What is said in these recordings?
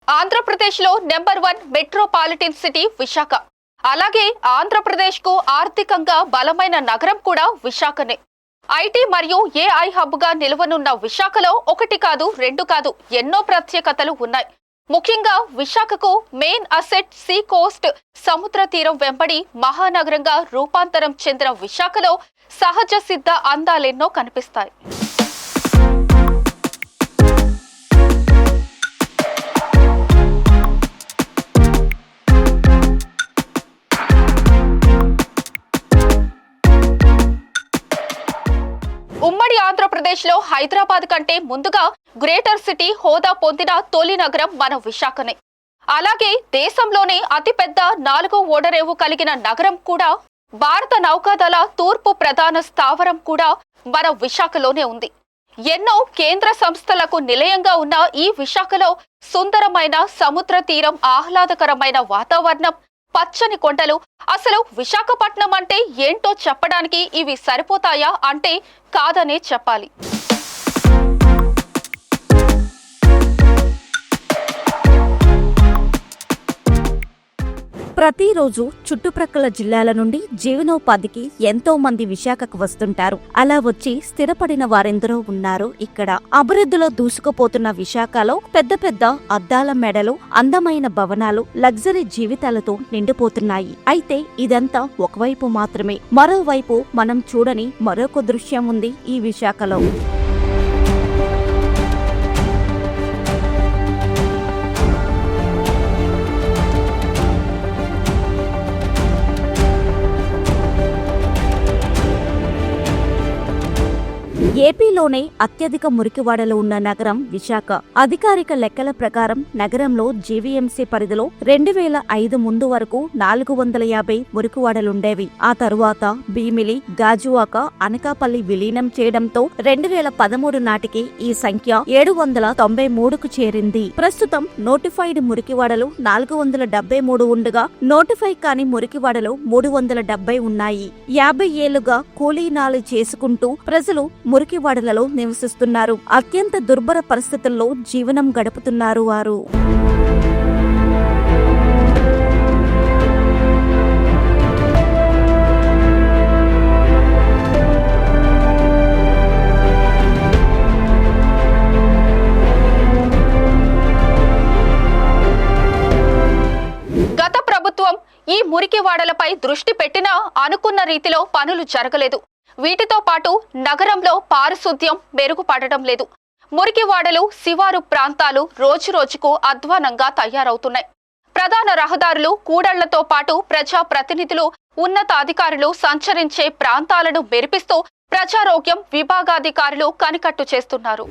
ఆంధ్రప్రదేశ్లో number 1 metropolitan city Visakha. అలాగే ఆంధ్రప్రదేశ్కు ఆర్థికంగా బలమైన నగరం కూడా విశాఖనే. ఐటీ మరియు ఏఐ హబ్గా నిలవనున్న విశాఖలో ఒకటి కాదు రెండు కాదు ఎన్నో ప్రత్యేకతలు ఉన్నాయి. ముఖ్యంగా విశాఖకు మెయిన్ అసెట్ సీ కోస్ట్ సముద్ర తీరం వెంబడి మహానగరంగా రూపాంతరం చెందిన విశాఖలో సహజ సిద్ధ అందాలెన్నో కనిపిస్తాయి. ఉమ్మడి ఆంధ్రప్రదేశ్లో హైదరాబాద్ కంటే ముందుగా గ్రేటర్ సిటీ హోదా పొందిన తొలి నగరం మన విశాఖనే. అలాగే దేశంలోనే అతిపెద్ద 4వ ఓడరేవు కలిగిన నగరం కూడా, భారత నౌకాదళ తూర్పు ప్రధాన స్థావరం కూడా మన విశాఖలోనే ఉంది. ఎన్నో కేంద్ర సంస్థలకు నిలయంగా ఉన్న ఈ విశాఖలో సుందరమైన సముద్ర తీరం, ఆహ్లాదకరమైన వాతావరణం, పచ్చని కొండలు. అసలు విశాఖపట్నం అంటే ఏంటో చెప్పడానికి ఇవి సరిపోతాయా అంటే కాదనే చెప్పాలి. ప్రతిరోజు చుట్టుప్రక్కల జిల్లాల నుండి జీవనోపాధికి ఎంతో మంది విశాఖకు వస్తుంటారు. అలా వచ్చి స్థిరపడిన వారెందరో ఉన్నారు ఇక్కడ. అభివృద్ధిలో దూసుకుపోతున్న విశాఖలో పెద్ద పెద్ద అద్దాల మెడలు, అందమైన భవనాలు, లగ్జరీ జీవితాలతో నిండిపోతున్నాయి. అయితే ఇదంతా ఒకవైపు మాత్రమే. మరోవైపు మనం చూడని మరొక దృశ్యం ఉంది ఈ విశాఖలో. ఏపీలోనే అత్యధిక మురికివాడలు ఉన్న నగరం విశాఖ. అధికారిక లెక్కల ప్రకారం నగరంలో జీవీఎంసీ పరిధిలో 2005 ముందు వరకు 450 మురికివాడలుండేవి. ఆ తరువాత భీమిలి, గాజువాక, అనకాపల్లి విలీనం చేయడంతో 2013 నాటికి ఈ సంఖ్య 793కు చేరింది. ప్రస్తుతం నోటిఫైడ్ మురికివాడలు 473 ఉండగా, నోటిఫై కాని మురికివాడలు 370 ఉన్నాయి. 50 ఏళ్లుగా కూలీనాలు చేసుకుంటూ ప్రజలు మురికివాడలలో నివసిస్తున్నారు. అత్యంత దుర్భర పరిస్థితుల్లో జీవనం గడుపుతున్నారు వారు. గత ప్రభుత్వం ఈ మురికివాడలపై దృష్టి పెట్టినా అనుకున్న రీతిలో పనులు జరగలేదు. వీటితో పాటు నగరంలో పారిశుద్ధ్యం మెరుగుపడటం లేదు. మురికివాడలు, శివారు ప్రాంతాలు రోజురోజుకు అధ్వానంగా తయారవుతున్నాయి. ప్రధాన రహదారులు, కూడళ్లతో పాటు ప్రజా ప్రతినిధులు, ఉన్నతాధికారులు సంచరించే ప్రాంతాలను మెరిపిస్తూ ప్రజారోగ్యం విభాగాధికారులు కనికట్టు చేస్తున్నారు.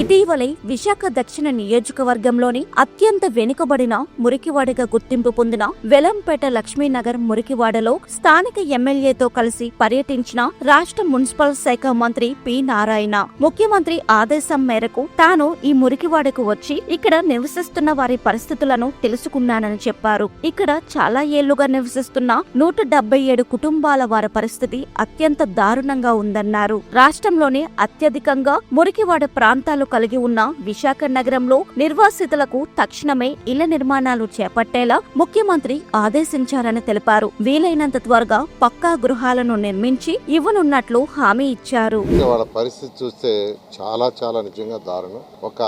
ఇటీవలే విశాఖ దక్షిణ నియోజకవర్గంలోని అత్యంత వెనుకబడిన మురికివాడగా గుర్తింపు పొందిన వెలంపేట లక్ష్మీనగర్ మురికివాడలో స్థానిక ఎమ్మెల్యేతో కలిసి పర్యటించిన రాష్ట్ర మున్సిపల్ శాఖ మంత్రి పి నారాయణ. ముఖ్యమంత్రి ఆదేశం మేరకు తాను ఈ మురికివాడకు వచ్చి ఇక్కడ నివసిస్తున్న వారి పరిస్థితులను తెలుసుకున్నానని చెప్పారు. ఇక్కడ చాలా ఏళ్లుగా నివసిస్తున్న 177 కుటుంబాల వారి పరిస్థితి అత్యంత దారుణంగా ఉందన్నారు. రాష్ట్రంలోనే అత్యధికంగా మురికివాడ ప్రాంతాలు కలిగి ఉన్న విశాఖ నగరంలో నిర్వాసితులకు తక్షణమే ఇళ్ల నిర్మాణాలు చేపట్టేలా ముఖ్యమంత్రి ఆదేశించారని తెలిపారు. వీలైనంత త్వరగా పక్కా గృహాలను నిర్మించి ఇవ్వనున్నట్లు హామీ ఇచ్చారు. వాళ్ళ పరిస్థితి చూస్తే చాలా చాలా నిజంగా దారుణం. ఒక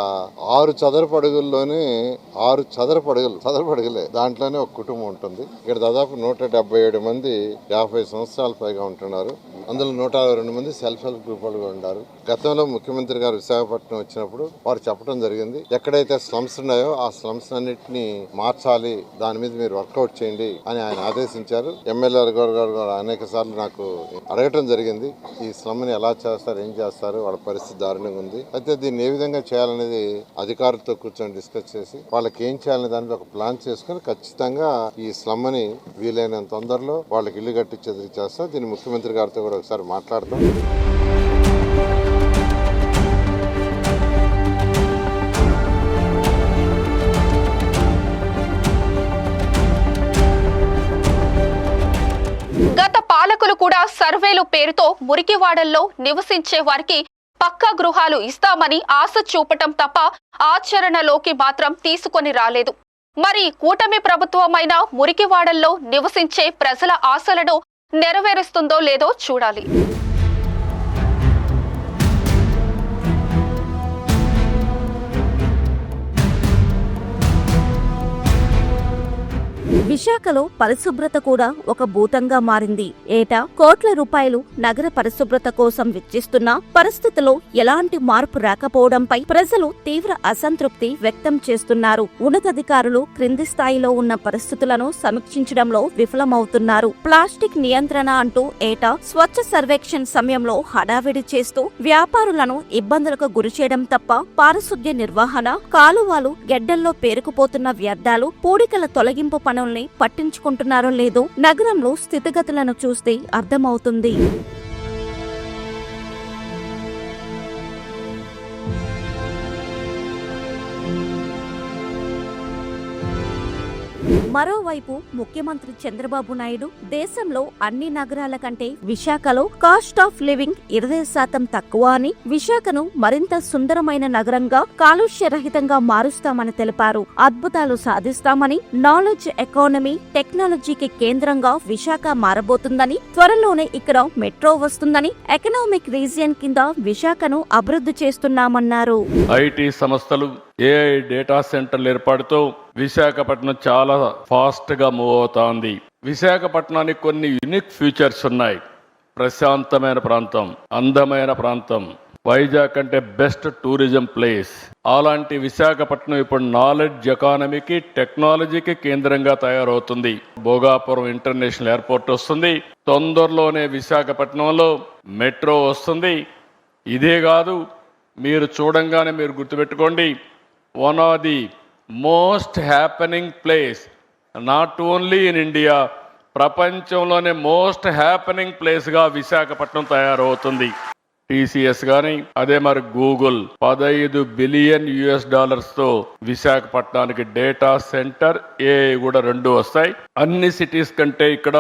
6 చదరపు అడుగుల్లోనే 6 చదరపు అడుగులే దాంట్లోనే ఒక కుటుంబం ఉంటుంది. ఇక్కడ దాదాపు 177 మంది 50 సంవత్సరాల పైగా ఉంటున్నారు. అందులో 162 మంది సెల్ఫ్ హెల్ప్ గ్రూప్ వాళ్ళు ఉన్నారు. గతంలో ముఖ్యమంత్రి గారు విశాఖపట్నం వచ్చినప్పుడు వారు చెప్పడం జరిగింది, ఎక్కడైతే స్లమ్స్ ఉన్నాయో ఆ స్లమ్స్ అన్నిటిని మార్చాలి, దాని మీద మీరు వర్కౌట్ చేయండి అని ఆయన ఆదేశించారు. ఎమ్మెల్యే గారు అనేక సార్లు నాకు అడగటం జరిగింది, ఈ స్లమ్ ని ఎలా చేస్తారు, ఏం చేస్తారు, వాళ్ళ పరిస్థితి దారుణంగా ఉంది. అయితే దీన్ని ఏ విధంగా చేయాలనేది అధికారులతో కూర్చొని డిస్కస్ చేసి వాళ్ళకి ఏం చేయాలనే దాని మీద ఒక ప్లాన్ చేసుకుని ఖచ్చితంగా ఈ స్లమ్ ని వీలైనంత తొందరలో వాళ్ళకి ఇల్లు కట్టించేది చేస్తాం. దీన్ని ముఖ్యమంత్రి గారితో కూడా ఒకసారి మాట్లాడతాం. పాలకులు కూడా సర్వేలు పేరుతో మురికివాడల్లో నివసించే వారికి పక్కా గృహాలు ఇస్తామని ఆశ చూపటం తప్ప ఆచరణలోకి మాత్రం తీసుకొని రాలేదు. మరి కూటమి ప్రభుత్వమైన మురికివాడల్లో నివసించే ప్రజల ఆశలను నెరవేరుస్తుందో లేదో చూడాలి. విశాఖలో పరిశుభ్రత కూడా ఒక భూతంగా మారింది. ఏటా కోట్ల రూపాయలు నగర పరిశుభ్రత కోసం వెచ్చిస్తున్నా పరిస్థితిలో ఎలాంటి మార్పు రాకపోవడంపై ప్రజలు తీవ్ర అసంతృప్తి వ్యక్తం చేస్తున్నారు. ఉన్నతాధికారులు క్రింది స్థాయిలో ఉన్న పరిస్థితులను సమీక్షించడంలో విఫలమవుతున్నారు. ప్లాస్టిక్ నియంత్రణ అంటూ ఏటా స్వచ్ఛ సర్వేక్షణ్ సమయంలో హడావిడి చేస్తూ వ్యాపారులను ఇబ్బందులకు గురిచేయడం తప్ప పారిశుద్ధ్య నిర్వహణ, కాలువలు, గెడ్డల్లో పేరుకుపోతున్న వ్యర్థాలు, పూడికల తొలగింపు పనుల్ని పట్టించుకుంటున్నారో లేదో నగరంలో స్థితిగతులను చూస్తే అర్థమవుతుంది. మరోవైపు ముఖ్యమంత్రి చంద్రబాబు నాయుడు దేశంలో అన్ని నగరాల కంటే విశాఖలో కాస్ట్ ఆఫ్ లివింగ్ 20% తక్కువ అని, విశాఖను మరింత సుందరమైన నగరంగా, కాలుష్యరహితంగా మారుస్తామని తెలిపారు. అద్భుతాలు సాధిస్తామని, నాలెడ్జ్ ఎకానమీ, టెక్నాలజీకి కేంద్రంగా విశాఖ మారబోతుందని, త్వరలోనే ఇక్కడ మెట్రో వస్తుందని, ఎకనామిక్ రీజియన్ కింద విశాఖను అభివృద్ధి చేస్తున్నామన్నారు. ఐటీ సంస్థలు, ఏఐ డేటా సెంటర్ల ఏర్పాటుతో విశాఖపట్నం చాలా ఫాస్ట్ గా మూవ్ అవుతోంది. విశాఖపట్నానికి కొన్ని యూనిక్ ఫీచర్స్ ఉన్నాయి. ప్రశాంతమైన ప్రాంతం, అందమైన ప్రాంతం, వైజాగ్ అంటే బెస్ట్ టూరిజం ప్లేస్. అలాంటి విశాఖపట్నం ఇప్పుడు నాలెడ్జ్ ఎకానమీకి, టెక్నాలజీకి కేంద్రంగా తయారవుతుంది. భోగాపురం ఇంటర్నేషనల్ ఎయిర్పోర్ట్ వస్తుంది. తొందరలోనే విశాఖపట్నంలో మెట్రో వస్తుంది. ఇదే కాదు, మీరు చూడంగానే మీరు గుర్తుపెట్టుకోండి, one of the most happening place, not only in India, ప్రపంచంలోనే మోస్ట్ హ్యాపెనింగ్ ప్లేస్గా విశాఖపట్నం తయారవుతుంది. టీసీఎస్ కానీ, అదే మరి గూగుల్ $15 బిలియన్ తో విశాఖపట్నానికి డేటా సెంటర్, ఏఐ కూడా 2 వస్తాయి. అన్ని సిటీస్ కంటే ఇక్కడ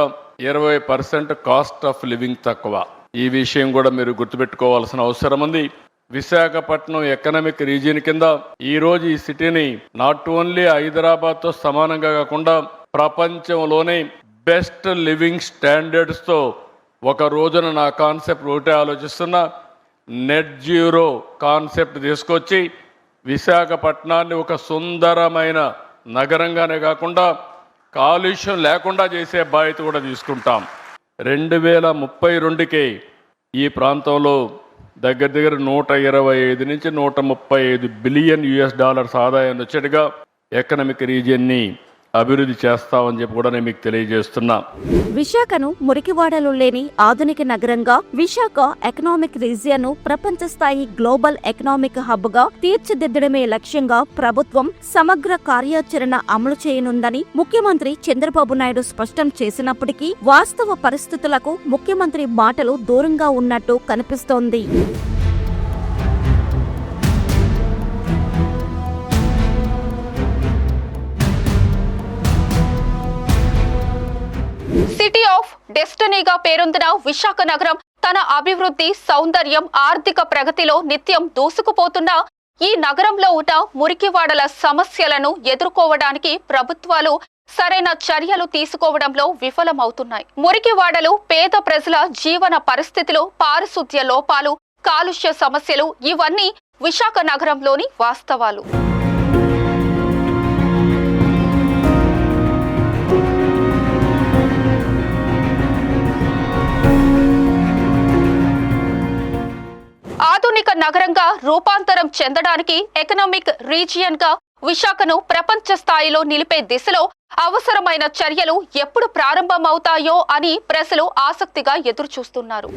20% కాస్ట్ ఆఫ్ లివింగ్ తక్కువ. ఈ విషయం కూడా మీరు గుర్తుపెట్టుకోవాల్సిన అవసరం ఉంది. విశాఖపట్నం ఎకనామిక్ రీజియన్ కింద ఈ రోజు ఈ సిటీని నాట్ ఓన్లీ హైదరాబాద్ తో సమానంగా కాకుండా ప్రపంచంలోనే బెస్ట్ లివింగ్ స్టాండర్డ్స్ తో ఒక రోజున నా కాన్సెప్ట్ ఒకటే ఆలోచిస్తున్నా, నెట్ జీరో కాన్సెప్ట్ తీసుకొచ్చి విశాఖపట్నాన్ని ఒక సుందరమైన నగరంగానే కాకుండా కాలుష్యం లేకుండా చేసే బాధ్యత కూడా తీసుకుంటాం. 2032కే ఈ ప్రాంతంలో దగ్గర 125 నుంచి 135 బిలియన్ ఆదాయాన్ని వచ్చేట్టుగా ఎకనామిక్ రీజియన్ని అభివృద్ధి చేస్తామని చెప్పి కూడా నేను మీకు తెలియజేస్తున్నా. విశాఖను మురికివాడలు లేని ఆధునిక నగరంగా, విశాఖ ఎకనామిక్ రీజియన్ ను ప్రపంచ స్థాయి గ్లోబల్ ఎకనామిక్ హబ్ గా తీర్చిదిద్దడమే లక్ష్యంగా ప్రభుత్వం సమగ్ర కార్యాచరణ అమలు చేయనుందని ముఖ్యమంత్రి చంద్రబాబు నాయుడు స్పష్టం చేసినప్పటికీ వాస్తవ పరిస్థితులకు ముఖ్యమంత్రి మాటలు దూరంగా ఉన్నట్టు కనిపిస్తోంది. సిటీ ఆఫ్ డెస్టినీగా పేరొందిన విశాఖ నగరం తన అభివృద్ధి, సౌందర్యం, ఆర్థిక ప్రగతిలో నిత్యం దూసుకుపోతున్న ఈ నగరంలో ఉన్న మురికివాడల సమస్యలను ఎదుర్కోవడానికి ప్రభుత్వాలు సరైన చర్యలు తీసుకోవడంలో విఫలమవుతున్నాయి. మురికివాడలు పేద ప్రజల జీవన పరిస్థితులు, పారిశుద్ధ్య లోపాలు, కాలుష్య సమస్యలు ఇవన్నీ విశాఖ నగరంలోని వాస్తవాలు. ఆధునిక నగరంగా రూపాంతరం చెందడానికి, ఎకనామిక్ రీజియన్ గా విశాఖను ప్రపంచ స్థాయిలో నిలిపే దిశలో అవసరమైన చర్యలు ఎప్పుడు ప్రారంభమవుతాయో అని ప్రజలు ఆసక్తిగా ఎదురుచూస్తున్నారు.